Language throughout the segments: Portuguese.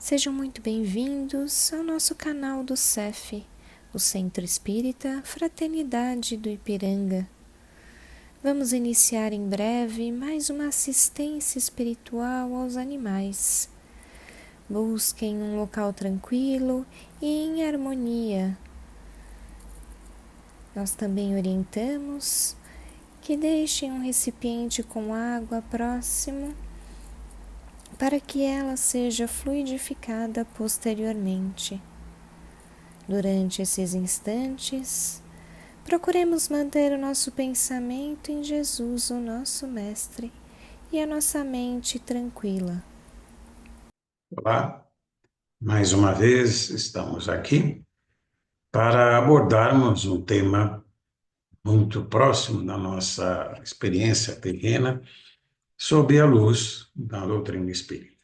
Sejam muito bem-vindos ao nosso canal do CEF, o Centro Espírita Fraternidade do Ipiranga. Vamos iniciar em breve mais uma assistência espiritual aos animais. Busquem um local tranquilo e em harmonia. Nós também orientamos que deixem um recipiente com água próximo para que ela seja fluidificada posteriormente. Durante esses instantes, procuremos manter o nosso pensamento em Jesus, o nosso Mestre, e a nossa mente tranquila. Olá, mais uma vez estamos aqui para abordarmos um tema muito próximo da nossa experiência terrena sob a luz da doutrina espírita.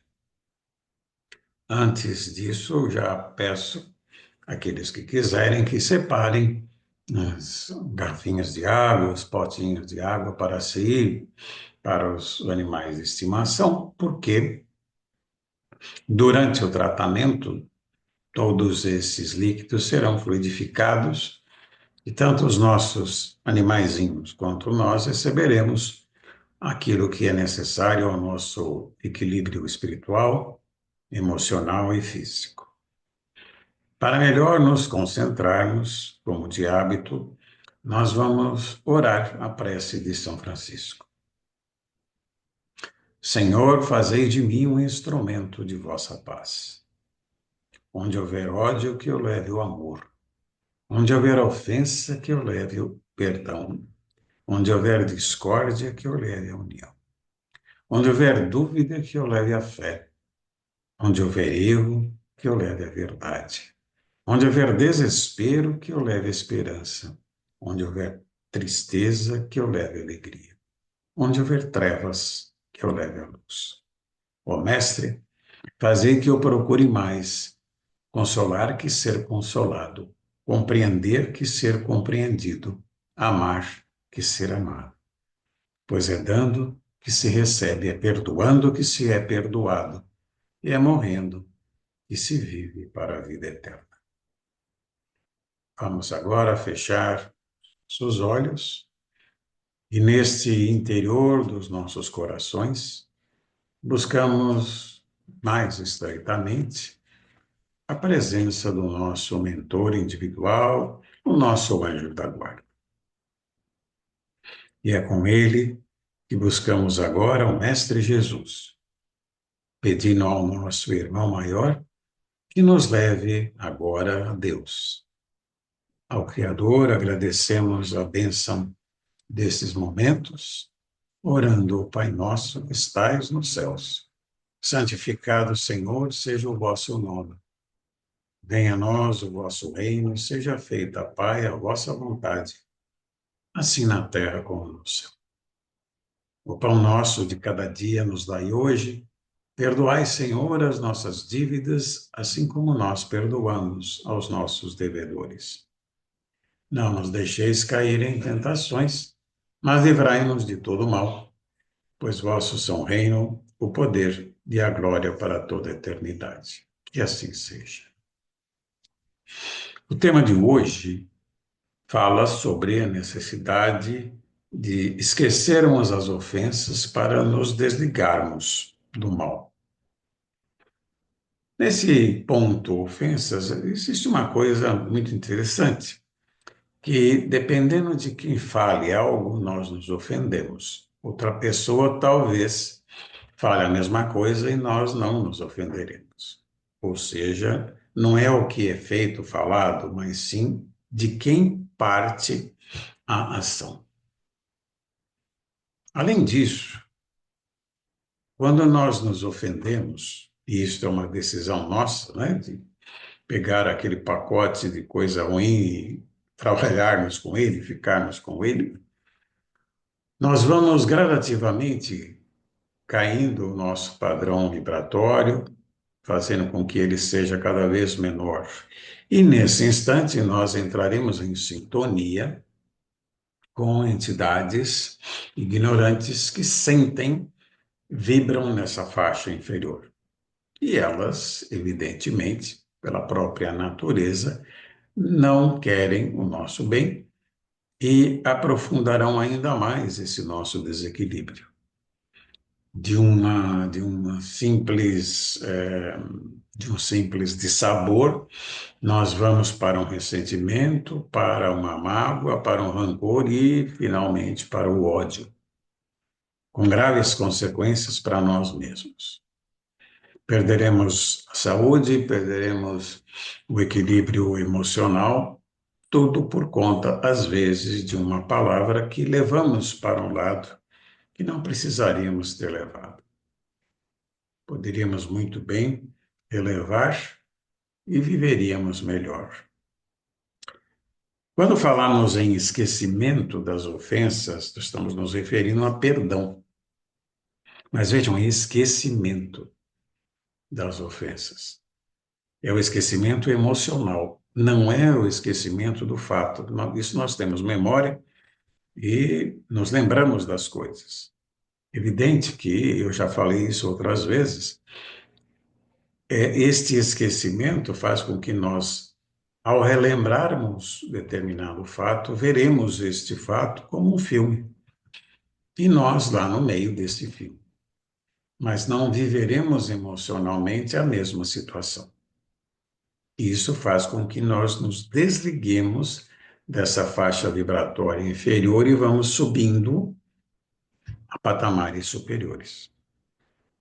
Antes disso, já peço àqueles que quiserem que separem as garrafinhas de água, os potinhos de água para si, para os animais de estimação, porque durante o tratamento todos esses líquidos serão fluidificados e tanto os nossos animaizinhos quanto nós receberemos aquilo que é necessário ao nosso equilíbrio espiritual, emocional e físico. Para melhor nos concentrarmos, como de hábito, nós vamos orar a prece de São Francisco. Senhor, fazei de mim um instrumento de vossa paz. Onde houver ódio, que eu leve o amor. Onde houver ofensa, que eu leve o perdão. Onde houver discórdia, que eu leve a união. Onde houver dúvida, que eu leve a fé. Onde houver erro, que eu leve a verdade. Onde houver desespero, que eu leve a esperança. Onde houver tristeza, que eu leve a alegria. Onde houver trevas, que eu leve a luz. Ó Mestre, fazei que eu procure mais consolar que ser consolado, compreender que ser compreendido, amar que ser amado. Pois é dando que se recebe, é perdoando que se é perdoado, e é morrendo que se vive para a vida eterna. Vamos agora fechar os olhos e neste interior dos nossos corações buscamos mais estreitamente a presença do nosso mentor individual, o nosso anjo da guarda. E é com ele que buscamos agora o Mestre Jesus, pedindo ao nosso irmão maior que nos leve agora a Deus. Ao Criador agradecemos a bênção desses momentos, orando o Pai Nosso que estais nos céus. Santificado, Senhor, seja o vosso nome. Venha a nós o vosso reino, seja feita, Pai, a vossa vontade, assim na terra como no céu. O pão nosso de cada dia nos dai hoje. Perdoai, Senhor, as nossas dívidas, assim como nós perdoamos aos nossos devedores. Não nos deixeis cair em tentações, mas livrai-nos de todo mal, pois vossos são o reino, o poder e a glória para toda a eternidade. Que assim seja. O tema de hoje fala sobre a necessidade de esquecermos as ofensas para nos desligarmos do mal. Nesse ponto, ofensas, existe uma coisa muito interessante, que dependendo de quem fale algo, nós nos ofendemos. Outra pessoa talvez fale a mesma coisa e nós não nos ofenderemos. Ou seja, não é o que é feito, falado, mas sim de quem parte a ação. Além disso, quando nós nos ofendemos, e isto é uma decisão nossa, né, de pegar aquele pacote de coisa ruim e trabalharmos com ele, ficarmos com ele, nós vamos gradativamente caindo o nosso padrão vibratório, fazendo com que ele seja cada vez menor. E nesse instante nós entraremos em sintonia com entidades ignorantes que sentem, vibram nessa faixa inferior. E elas, evidentemente, pela própria natureza, não querem o nosso bem e aprofundarão ainda mais esse nosso desequilíbrio. De um simples dissabor, nós vamos para um ressentimento, para uma mágoa, para um rancor e, finalmente, para o ódio, com graves consequências para nós mesmos. Perderemos a saúde, perderemos o equilíbrio emocional, tudo por conta, às vezes, de uma palavra que levamos para um lado que não precisaríamos ter levado. Poderíamos muito bem relevar e viveríamos melhor. Quando falamos em esquecimento das ofensas, estamos nos referindo a perdão. Mas vejam, esquecimento das ofensas. É o esquecimento emocional, não é o esquecimento do fato. Isso nós temos memória e nos lembramos das coisas. Evidente que, eu já falei isso outras vezes, este esquecimento faz com que nós, ao relembrarmos determinado fato, veremos este fato como um filme. E nós lá no meio desse filme. Mas não viveremos emocionalmente a mesma situação. Isso faz com que nós nos desliguemos dessa faixa vibratória inferior e vamos subindo a patamares superiores.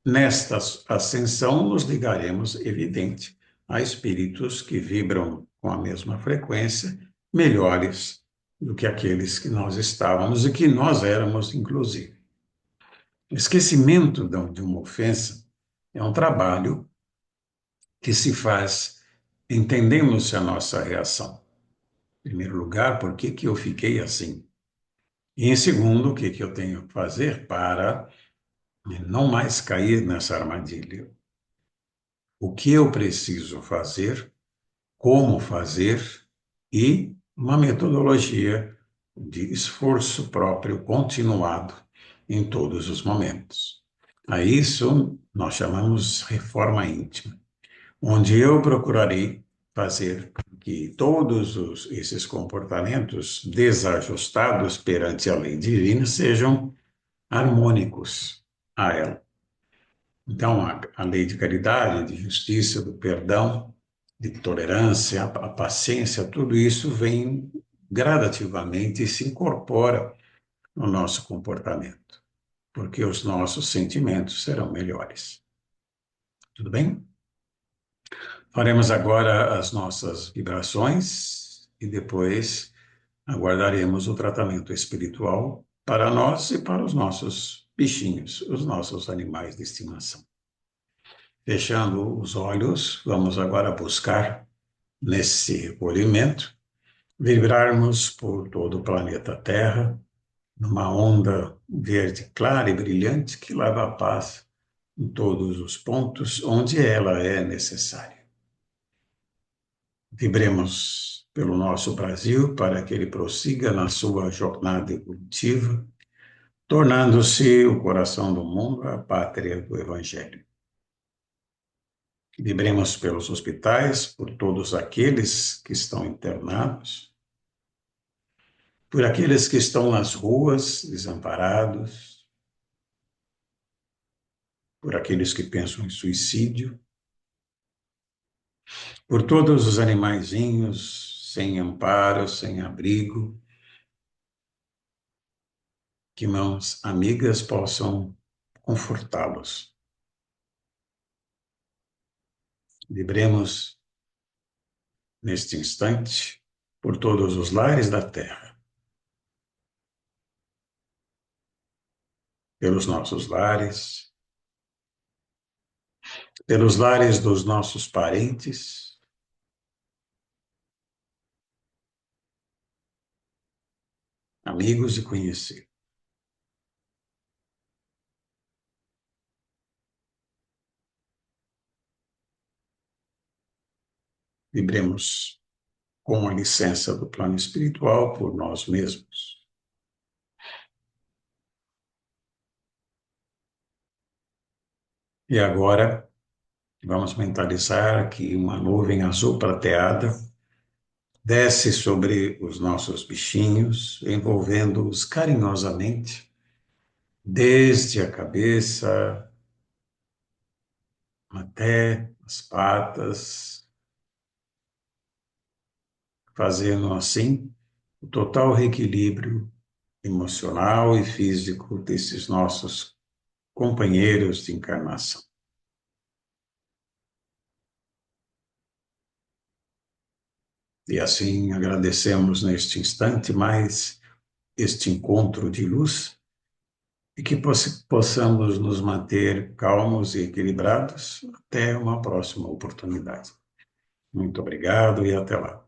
Nesta ascensão, nos ligaremos, evidente, a espíritos que vibram com a mesma frequência, melhores do que aqueles que nós estávamos e que nós éramos, inclusive. O esquecimento de uma ofensa é um trabalho que se faz entendendo-se a nossa reação. Em primeiro lugar, por que que eu fiquei assim? E em segundo, o que que eu tenho que fazer para não mais cair nessa armadilha? O que eu preciso fazer, como fazer e uma metodologia de esforço próprio continuado em todos os momentos. A isso nós chamamos reforma íntima, onde eu procurarei fazer que esses comportamentos desajustados perante a lei divina sejam harmônicos a ela. Então, a lei de caridade, de justiça, do perdão, de tolerância, a paciência, tudo isso vem gradativamente e se incorpora no nosso comportamento, porque os nossos sentimentos serão melhores. Tudo bem? Faremos agora as nossas vibrações e depois aguardaremos o tratamento espiritual para nós e para os nossos bichinhos, os nossos animais de estimação. Fechando os olhos, vamos agora buscar, nesse recolhimento, vibrarmos por todo o planeta Terra, numa onda verde clara e brilhante que leva a paz em todos os pontos onde ela é necessária. Vibremos pelo nosso Brasil para que ele prossiga na sua jornada evolutiva, tornando-se o coração do mundo, a pátria do Evangelho. Vibremos pelos hospitais, por todos aqueles que estão internados, por aqueles que estão nas ruas, desamparados, por aqueles que pensam em suicídio, por todos os animaizinhos sem amparo, sem abrigo, que mãos amigas possam confortá-los. Vibremos neste instante por todos os lares da Terra, pelos nossos lares, pelos lares dos nossos parentes, amigos e conhecidos. Vibremos com a licença do plano espiritual por nós mesmos. E agora, Vamos mentalizar que uma nuvem azul prateada desce sobre os nossos bichinhos, envolvendo-os carinhosamente, desde a cabeça até as patas, fazendo assim o total reequilíbrio emocional e físico desses nossos companheiros de encarnação. E assim agradecemos neste instante mais este encontro de luz e que possamos nos manter calmos e equilibrados até uma próxima oportunidade. Muito obrigado e até lá.